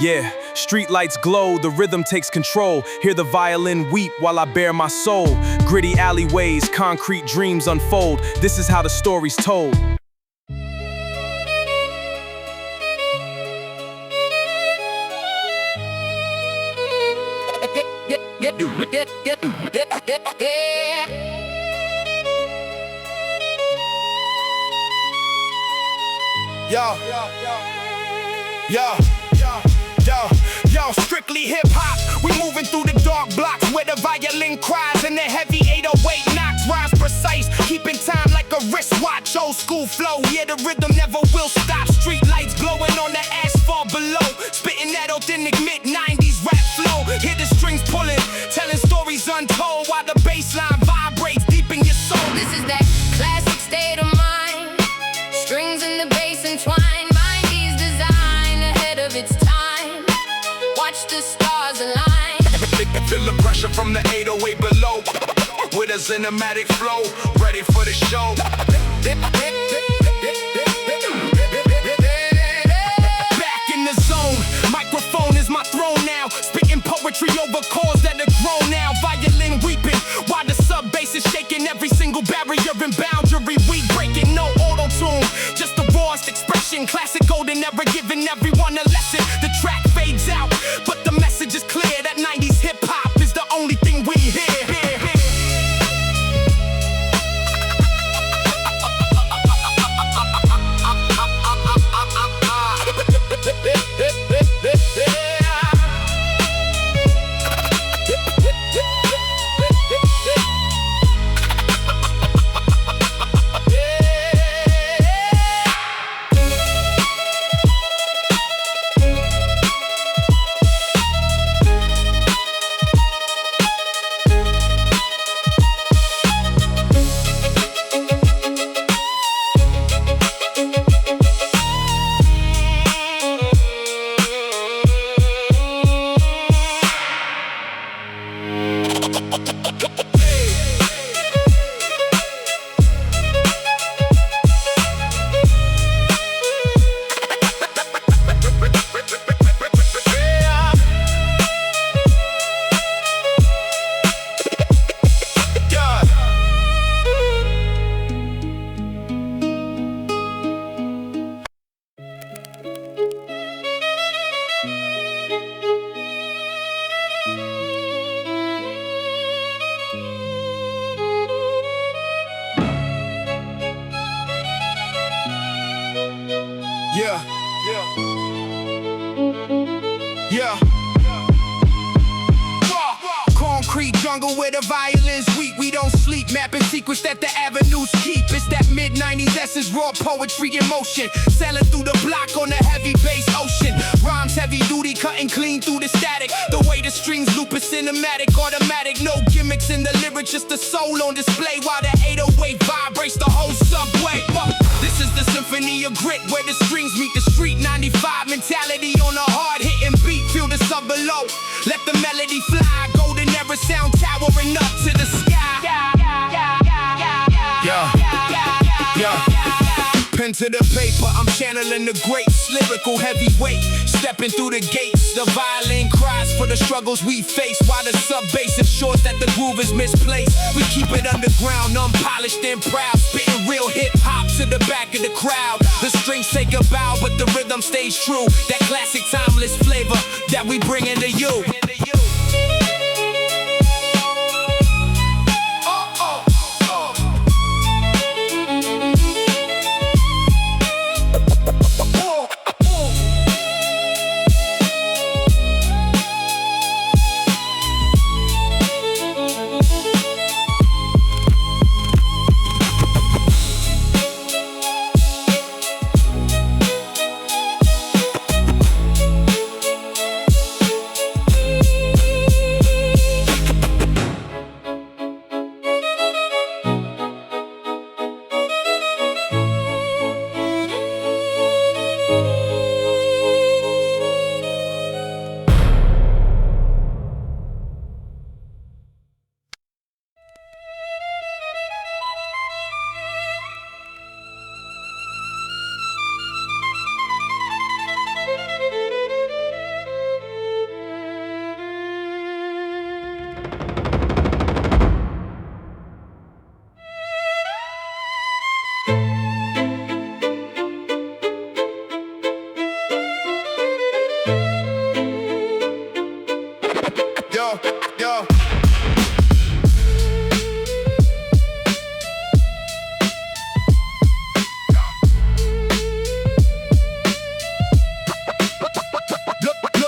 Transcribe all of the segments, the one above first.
Yeah, street lights glow, the rhythm takes control. Hear the violin weep while I bare my soul. Gritty alleyways, concrete dreams unfold. This is how the story's told. Yo, strictly hip-hop. We moving through the dark blocks where the violin cries and the heavy 808 knocks. Rhymes precise, keeping time like a wristwatch. Old school flow, yeah, the rhythm never will stop. Street lights glowing on the asphalt below. Spitting that authentic mid-90s rap flow. Hear the strings pulling, telling stories untold while the bass line vibrates deep in your soul. This is that classic state of mind. Strings and the bass entwined. Mind is designed ahead of its time. Watch the stars align. Feel the pressure from the 808 below. With a cinematic flow, ready for the show. Back in the zone, microphone is my throne now. Spitting poetry over chords that are grown now. Violin weeping while the sub bass is shaking every single barrier and boundary. We breaking, no auto-tune, just the rawest expression. Classic golden, never giving everyone a lesson. The track fades out, but the message is clear. That 90s hip-hop is the only thing we hear. Concrete jungle where the violins weep. We don't sleep, mapping secrets that the avenues keep. It's that mid-90s essence, raw poetry in motion. Sailing through the block on the heavy bass ocean. Rhymes heavy duty, cutting clean through the static. The way the strings loop is cinematic, automatic. No gimmicks in the lyrics, just the soul on display. While the 808 vibrates the whole subway. This is the symphony of grit where the strings meet the street. 95 mentality on a hard-hitting beat. Feel the sub below, let the melody fly. Golden era sound towering up to the sky. Pen to the paper, I'm channeling the greats. Lyrical heavyweight, stepping through the gates. The violin cries for the struggles we face, while the sub-bass ensures that the groove is misplaced. We keep it underground, unpolished and proud. Spitting real hip-hop to the back of the crowd. The strings take a bow, but the rhythm stays true. That classic timeless flavor that we bring into you. Yo, yo.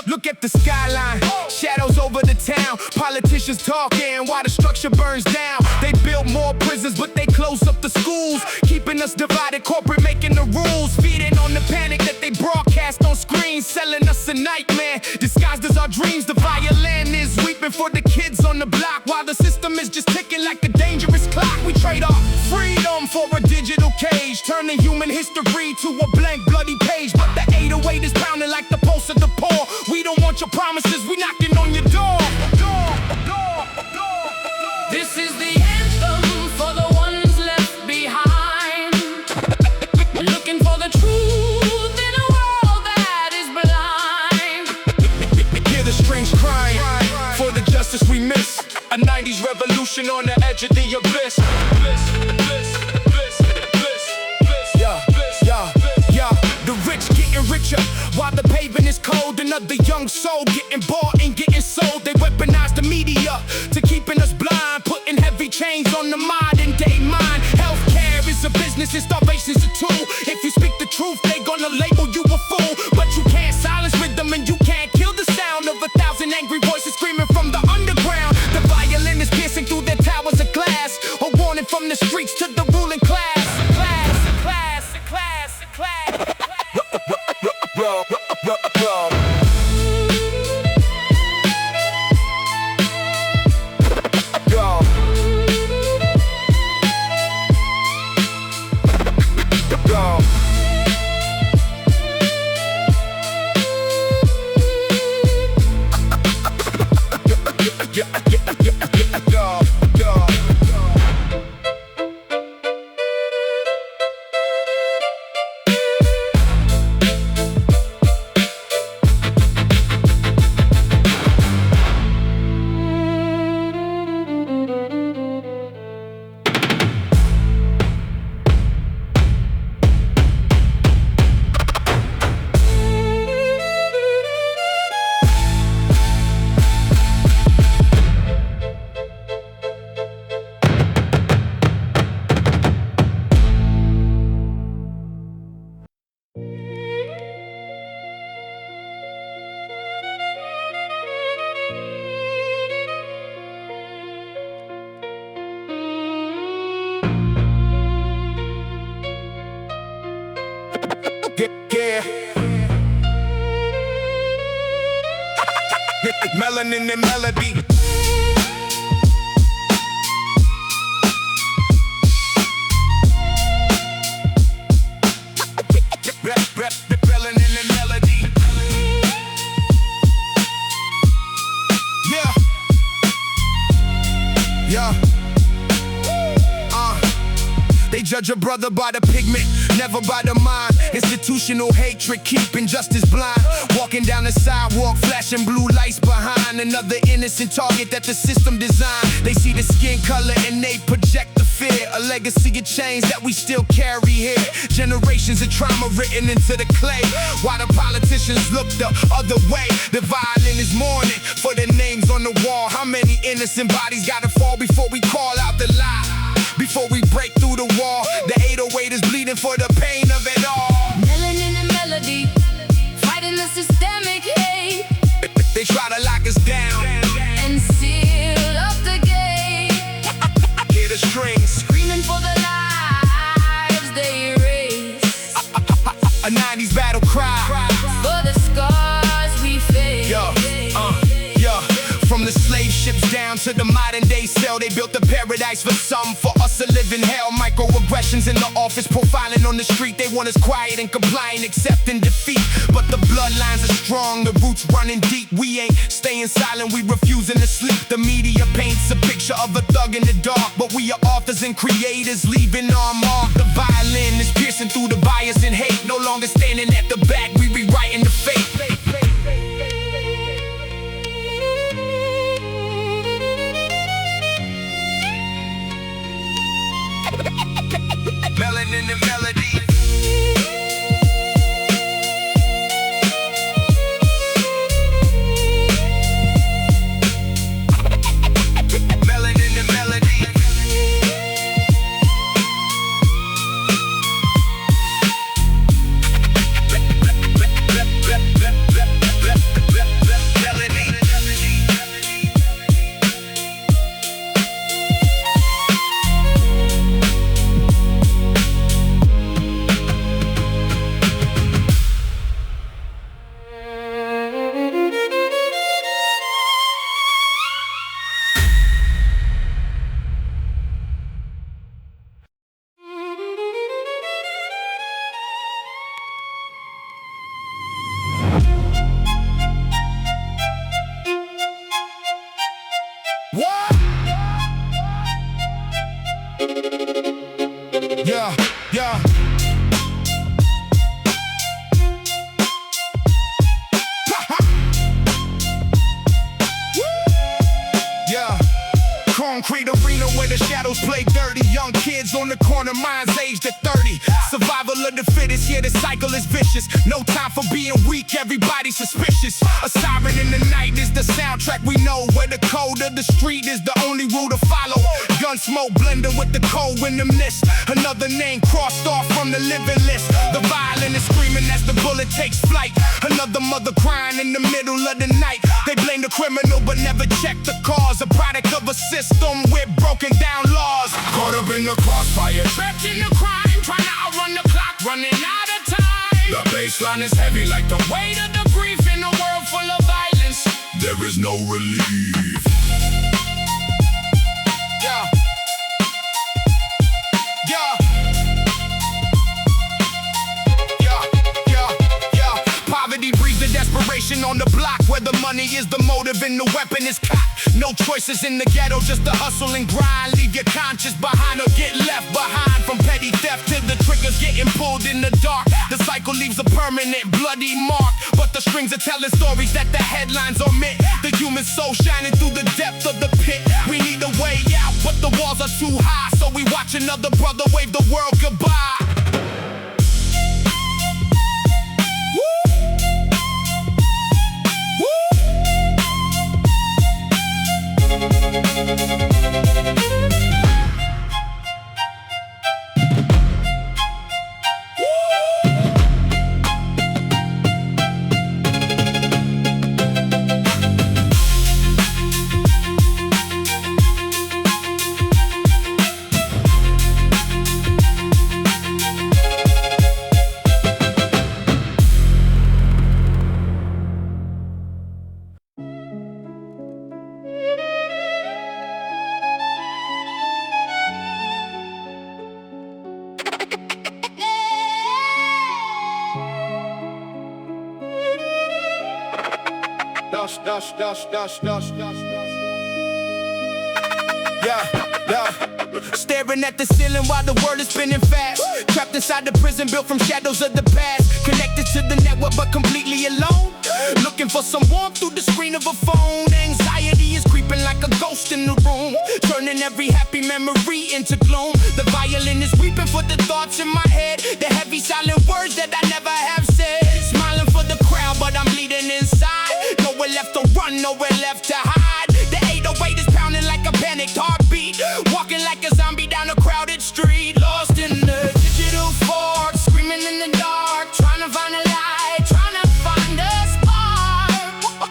Look at the skyline, shadows over the town. Politicians talking while the structure burns down. They build more prisons, but they close up the schools, keeping us divided. Corporate making the rules, feeding on the panic that they broadcast on screens, selling us a nightmare disguised as our dreams. The violin is weeping for the kids on the block, while the system is just ticking like a dangerous clock. We trade off freedom for a digital cage, turning human history to a blank bloody page. But the 808 is pounding like the pulse of the poor. We don't want your promises, we knocking on your door. This is the anthem for the ones left behind, looking for the truth in a world that is blind. Hear the strings crying for the justice we miss. A 90s revolution on the edge of the abyss. The rich getting richer while the pavement is cold. Another young soul getting bought and getting sold. They weaponize the media to keeping us blind, putting heavy chains on the modern day mind. Healthcare is a business and starvation's a tool. If you speak the truth, they gonna label you a fool. But you can't silence rhythm and you can't kill the sound of 1,000 angry voices screaming from the underground. The violin is piercing through their towers of glass, a warning from the streets to the ruling class. Melanin and melody. Melanin and melody. Yeah. They judge a brother by the pigment, never by the mind. Institutional hatred, keeping justice blind. Walking down the sidewalk, flashing blue lights behind another innocent target that the system designed. They see the skin color and they project the fear, a legacy of chains that we still carry here. Generations of trauma written into the clay, while the politicians look the other way. The violin is mourning for the names on the wall. How many innocent bodies gotta fall before we call out the lie? Before we break through the wall, the 808 is bleeding for the pain of it all. Melanin and melody, fighting the systemic hate. They try to lock us down and seal up the gate. Hear the strings screaming for the lives they erase. A 90s battle cry for the scars we face. From the slave ships down to the modern day cell, they built a paradise for some, for us to live in hell. Microaggressions in the office, profiling on the street. They want us quiet and compliant, accepting defeat. But the bloodlines are strong, the roots running deep. We ain't staying silent, we refusing to sleep. The media paints a picture of a thug in the dark, but we are authors and creators, leaving our mark. The violin is piercing through the bias and hate. No longer standing at the back, we rewriting the fate. Melanin and melody. the shadows play dirty. Young kids on the corner, minds aged at 30. Survival of the fittest, yeah, the cycle is vicious. No time for being weak, everybody's suspicious. A siren in the night is the soundtrack we know, where the code of the street is the only rule to follow. Gun smoke blending with the cold in the mist. Another name crossed off from the living list. The violin is screaming as the bullet takes flight. Another mother crying in the middle of the night. They blame the criminal but never check the cause. A product of a system with broken down laws. Caught up in the crossfire, Trapped in the crime, trying to outrun the clock, running out of time. the baseline is heavy like the Weight of the grief in a world full of violence. there is no relief. Yeah. Yeah. Yeah. Yeah. Yeah. Poverty breeds the desperation on the block, where the money is the motive and the weapon is cocked. No choices in the ghetto, just the hustle and grind. Leave your conscience behind or get left behind. From petty theft to the triggers getting pulled in the dark. The cycle leaves a permanent bloody mark, but the strings are telling stories that the headlines omit. The human soul shining through the depth of the pit. We need a way out, but the walls are too high, so we watch another brother wave the world goodbye. Yeah. Staring at the ceiling while the world is spinning fast. Trapped inside the prison built from shadows of the past. Connected to the network but completely alone. Looking for some warmth through the screen of a phone. Anxiety is creeping like a ghost in the room, turning every happy memory into gloom. The violin is weeping for the thoughts in my head, the heavy silent words that I never have said. Smiling for the crowd but I'm bleeding inside. Nowhere left to run, nowhere left to hide. The 808 is pounding like a panicked heartbeat, walking like a zombie down a crowded street. Lost in the digital fog, screaming in the dark, trying to find a light, trying to find a spark.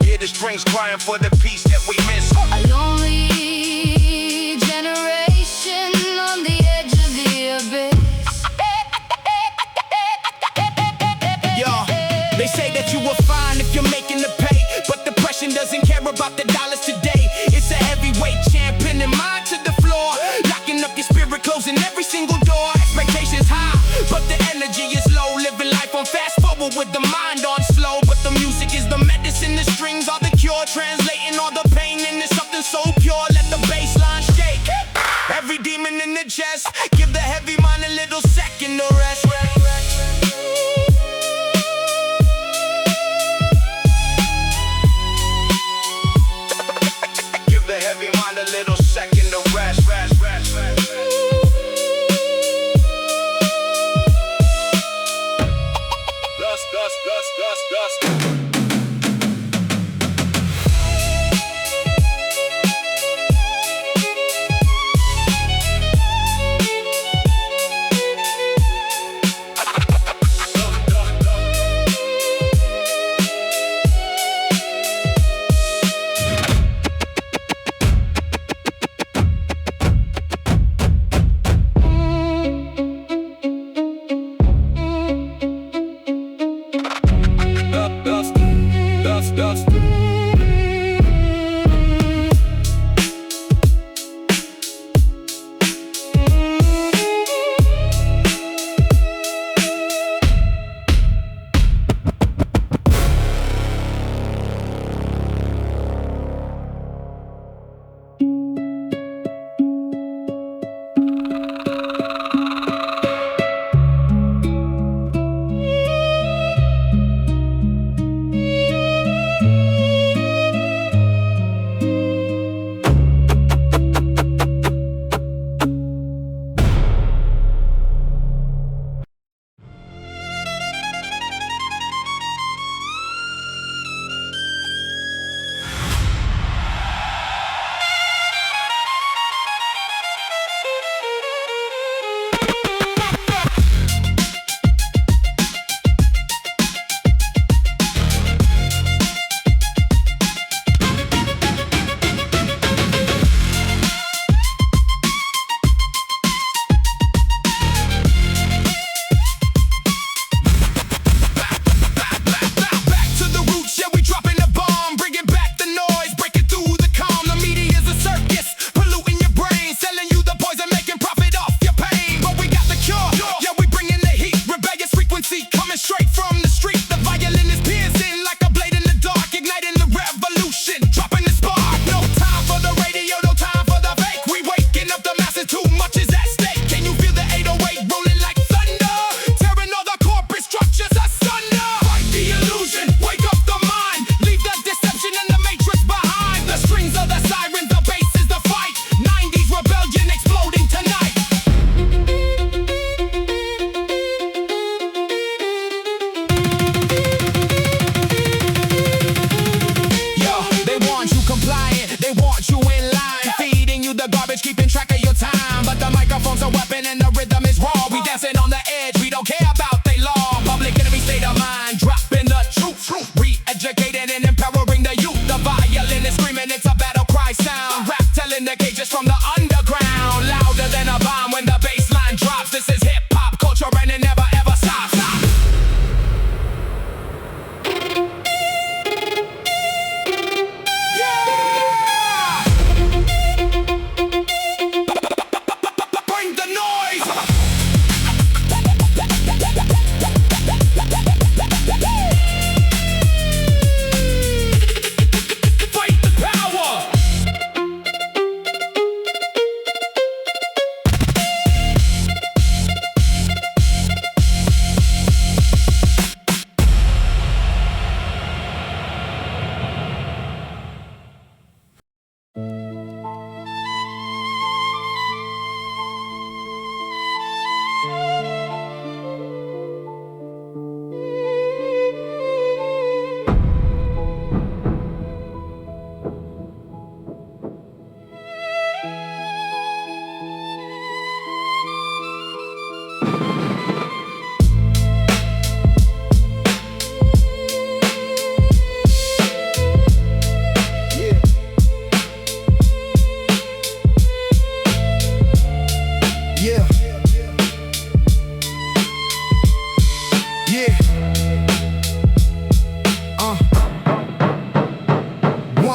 Hear the strings crying for the peace that we miss. A lonely generation on the edge of the abyss. They say that you will find if you're making the pay, but depression doesn't care about the dollars today. It's a heavyweight champion in mind to the floor, locking up your spirit, closing every single door. Expectations high, but the energy is low. Living life on fast forward with the mind on slow, but the music is the medicine, the strings are the cure, translating all the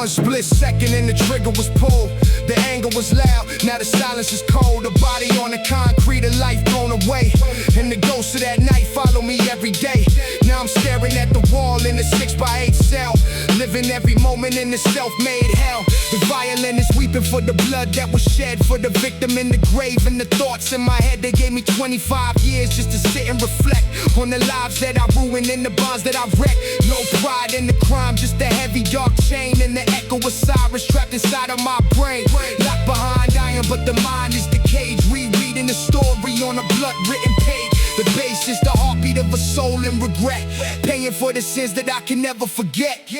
One split second and the trigger was pulled. The anger was loud, now the silence is cold. A body on the concrete, a life thrown away. And the ghosts of that night follow me every day. Now I'm staring at the wall in a 6x8 cell, living every moment in the self-made hell. The violin is weeping for the blood that was shed, for the victim in the grave. And the thoughts in my head, they gave me 25 years just to sit and reflect on the lives that I ruined and the bonds that I wrecked. No pride in the crime, just a heavy dark chain and the echo of sirens trapped inside of my brain. Locked behind iron, but the mind is the cage, rereading the story on a blood-written page. The bass is the heartbeat of a soul in regret, paying for the sins that I can never forget.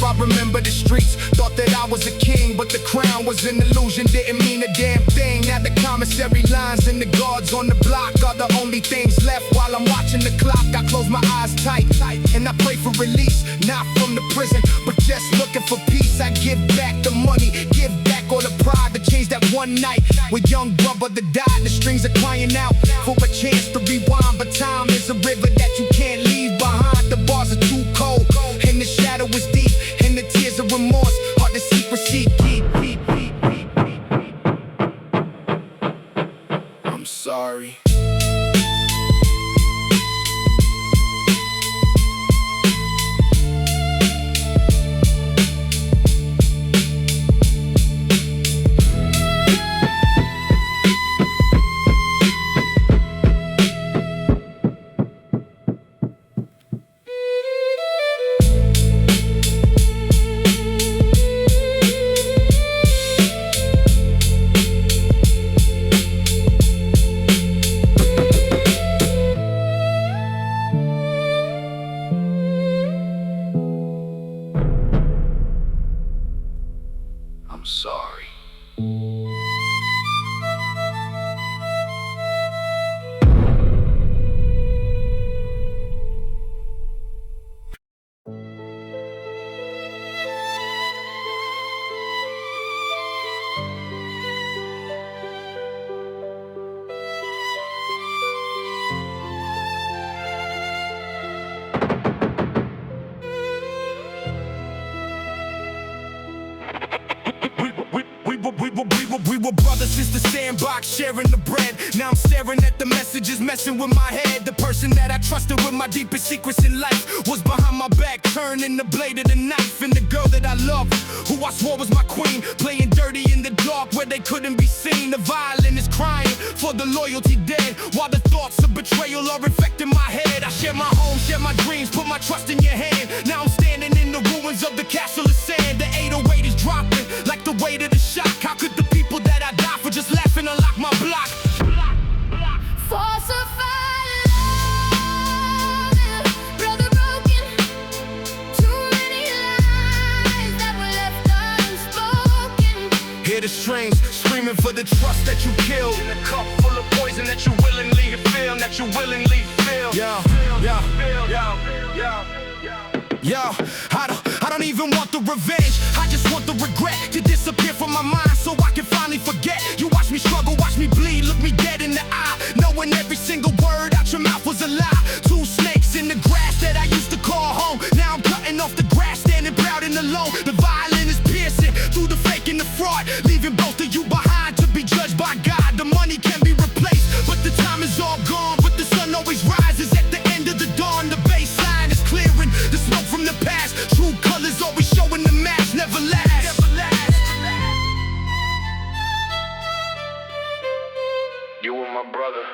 I remember the streets, thought that I was a king, but the crown was an illusion, didn't mean a damn thing. Now the commissary lines and the guards on the block are the only things left. While I'm watching the clock, I close my eyes tight, and I pray for release, not from the prison, but just looking for peace. I give back the money, give back all the pride, the change that one night with young brother that died. The strings are crying out for a chance to rewind, but time is a river that you can't leave behind. The bars are too cold, and the shadow is deep, and the tears of remorse hard to see proceed. I'm sorry. I'm sorry. We were brothers since the sandbox, sharing the bread. Now I'm staring at the messages, messing with my head. The person that I trusted with my deepest secrets in life was behind my back, turning the blade of the knife. And the girl that I loved, who I swore was my queen, playing dirty in the dark where they couldn't be seen. The violin is crying for the loyalty dead, while the thoughts of betrayal are infecting my head. I share my home, share my dreams, put my trust in your hand. Now I'm standing in the ruins of the castle of sand. The 808 is dropping like the weight of the shock. How could the people that I die for just laughing unlock my block? Falsified love, brother broken. Too many lies that were left unspoken. Hear the strings screaming for the trust that you killed, in a cup full of poison that you willingly feel, that you willingly feel. Yo, I don't even want the revenge, I just want the regret to disappear from my mind so I can finally forget. You watch me struggle, watch me bleed, look me dead in the eye, knowing every single word out your mouth was a lie. Two snakes in the grass that I used to call home, now I'm cutting off the grass, standing proud and alone. The violin is piercing through the fake and the fraud, leaving both of you behind to be judged by God. The money can be replaced, but the time is all gone. But the sun always rises at the end of the dawn. The baseline is clearing, the smoke from the past. True colors always showing the mask, never last. You were my brother.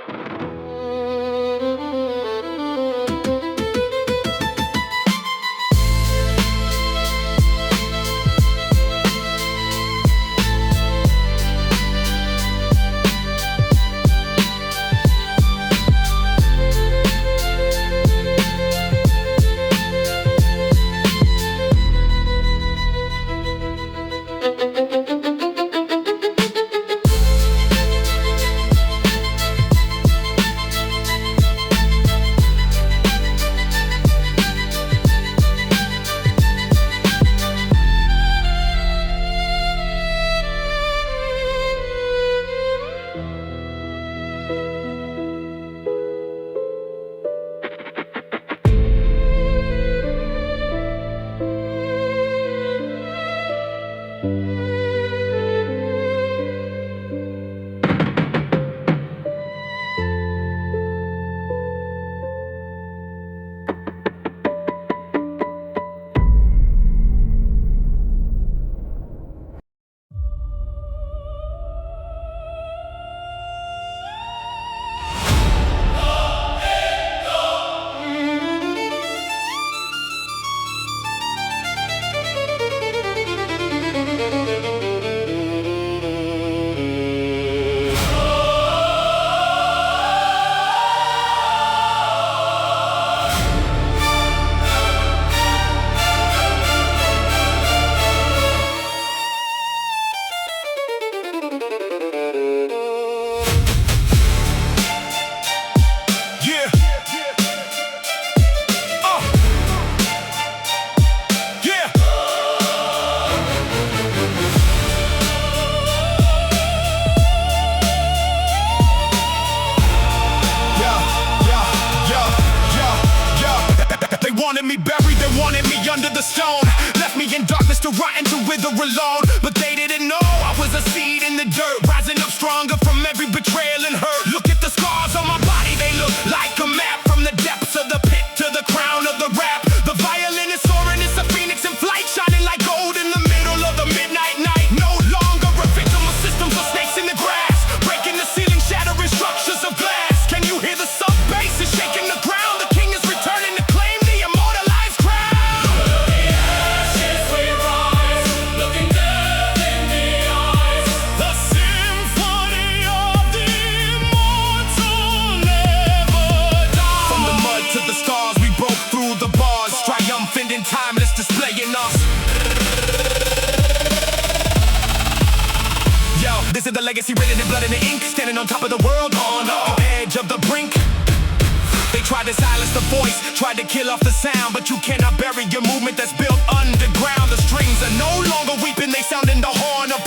wanted me buried, they wanted me under the stone. Left me in darkness to rot and to wither alone. But they didn't know I was a seed in the dirt, rising up stronger from every betrayal and hurt. Look at the scars on my body, they look like a map. From the depths of the pit to the crown of the rap. The violin is soaring, it's a phoenix in flight, shining like gold in the middle of the midnight night. No longer a victim of systems or snakes in the grass, breaking the ceiling, shattering structures of glass. Can you hear the sub bass is shaking the ground? The king is returning to claim the immortalized crown. The ashes we rise, looking death in the eyes. The symphony of the immortal never dies. From the mud to the stars, we broke through the bars, triumphant and timeless, displaying us. Yo, this is the legacy written in blood and ink, standing on top of the world, on the edge of the brink. They tried to silence the voice, tried to kill off the sound, but you cannot bury your movement that's built underground. The strings are no longer weeping, they sound in the horn of